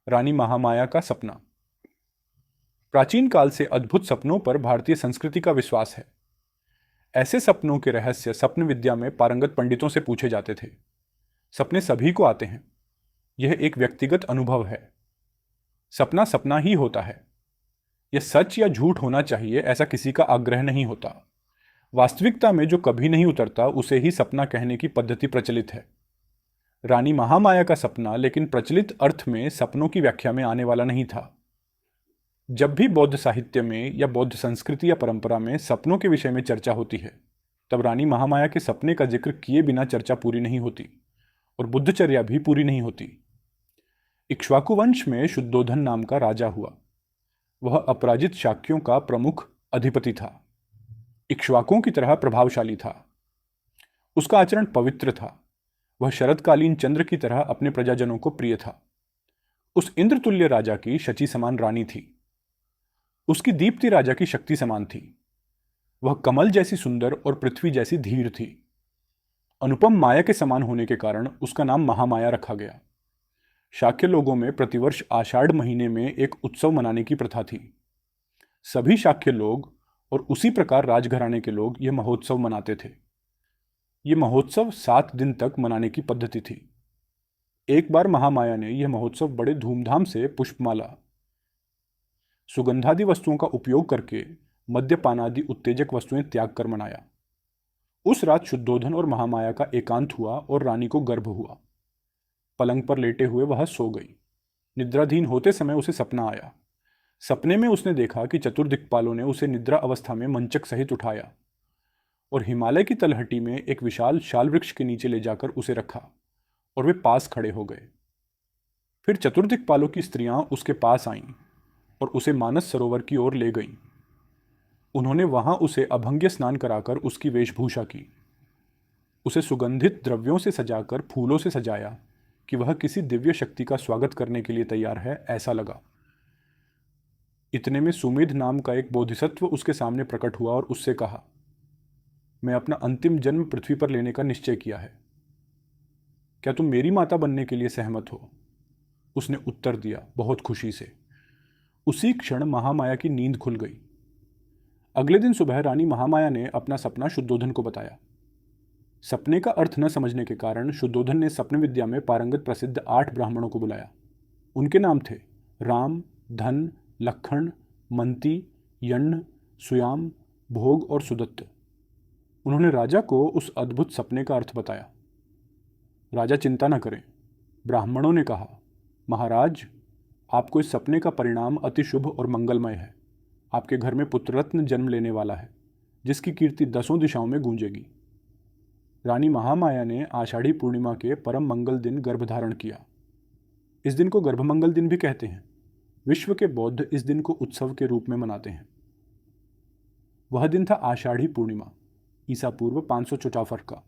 रानी महामाया का सपना। प्राचीन काल से अद्भुत सपनों पर भारतीय संस्कृति का विश्वास है। ऐसे सपनों के रहस्य स्वप्न विद्या में पारंगत पंडितों से पूछे जाते थे। सपने सभी को आते हैं। यह एक व्यक्तिगत अनुभव है। सपना सपना ही होता है। यह सच या झूठ होना चाहिए, ऐसा किसी का आग्रह नहीं होता। वास्तविकता में जो कभी नहीं उतरता उसे ही सपना कहने की पद्धति प्रचलित है। रानी महामाया का सपना लेकिन प्रचलित अर्थ में सपनों की व्याख्या में आने वाला नहीं था। जब भी बौद्ध साहित्य में या बौद्ध संस्कृति या परंपरा में सपनों के विषय में चर्चा होती है, तब रानी महामाया के सपने का जिक्र किए बिना चर्चा पूरी नहीं होती और बुद्धचर्या भी पूरी नहीं होती। इक्ष्वाकु वंश में शुद्धोधन नाम का राजा हुआ। वह अपराजित शाक्यों का प्रमुख अधिपति था। इक्ष्वाकुओं की तरह प्रभावशाली था। उसका आचरण पवित्र था। वह शरतकालीन चंद्र की तरह अपने प्रजाजनों को प्रिय था। उस इंद्रतुल्य राजा की शची समान रानी थी। उसकी दीप्ति राजा की शक्ति समान थी। वह कमल जैसी सुंदर और पृथ्वी जैसी धीर थी। अनुपम माया के समान होने के कारण उसका नाम महामाया रखा गया। शाक्य लोगों में प्रतिवर्ष आषाढ़ महीने में एक उत्सव मनाने की प्रथा थी। सभी शाक्य लोग और उसी प्रकार राजघराने के लोग यह महोत्सव मनाते थे। यह महोत्सव 7 दिन तक मनाने की पद्धति थी। एक बार महामाया ने यह महोत्सव बड़े धूमधाम से पुष्पमाला, सुगंधादि वस्तुओं का उपयोग करके मद्यपानादि उत्तेजक वस्तुएं त्याग कर मनाया। उस रात शुद्धोधन और महामाया का एकांत हुआ और रानी को गर्भ हुआ। पलंग पर लेटे हुए वह सो गई। निद्राधीन होते समय उसे सपना आया। सपने में उसने देखा कि चतुर्दिक्पालों ने उसे निद्रा अवस्था में मंचक सहित उठाया और हिमालय की तलहटी में एक विशाल शाल वृक्ष के नीचे ले जाकर उसे रखा और वे पास खड़े हो गए। फिर चतुर्दिक्पालों की स्त्रियां उसके पास आईं और उसे मानस सरोवर की ओर ले गईं। उन्होंने वहां उसे अभंग्य स्नान कराकर उसकी वेशभूषा की। उसे सुगंधित द्रव्यों से सजाकर फूलों से सजाया कि वह किसी दिव्य शक्ति का स्वागत करने के लिए तैयार है, ऐसा लगा। इतने में सुमेध नाम का एक बोधिसत्व उसके सामने प्रकट हुआ और उससे कहा, मैं अपना अंतिम जन्म पृथ्वी पर लेने का निश्चय किया है। क्या तुम मेरी माता बनने के लिए सहमत हो? उसने उत्तर दिया, बहुत खुशी से। उसी क्षण महामाया की नींद खुल गई। अगले दिन सुबह रानी महामाया ने अपना सपना शुद्धोधन को बताया। सपने का अर्थ न समझने के कारण शुद्धोधन ने सपने विद्या में पारंगत प्रसिद्ध 8 ब्राह्मणों को बुलाया। उनके नाम थे राम, धन, लखन, मंती, यण्ण, सुयाम, भोग और सुदत्त। उन्होंने राजा को उस अद्भुत सपने का अर्थ बताया। राजा चिंता न करें। ब्राह्मणों ने कहा, महाराज, आपको इस सपने का परिणाम अति शुभ और मंगलमय है। आपके घर में पुत्ररत्न जन्म लेने वाला है, जिसकी कीर्ति 10 दिशाओं में गूंजेगी। रानी महामाया ने आषाढ़ी पूर्णिमा के परम मंगल दिन गर्भधारण किया। इस दिन को गर्भमंगल दिन भी कहते हैं। विश्व के बौद्ध इस दिन को उत्सव के रूप में मनाते हैं। वह दिन था आषाढ़ी पूर्णिमा, ईसा पूर्व 544 का।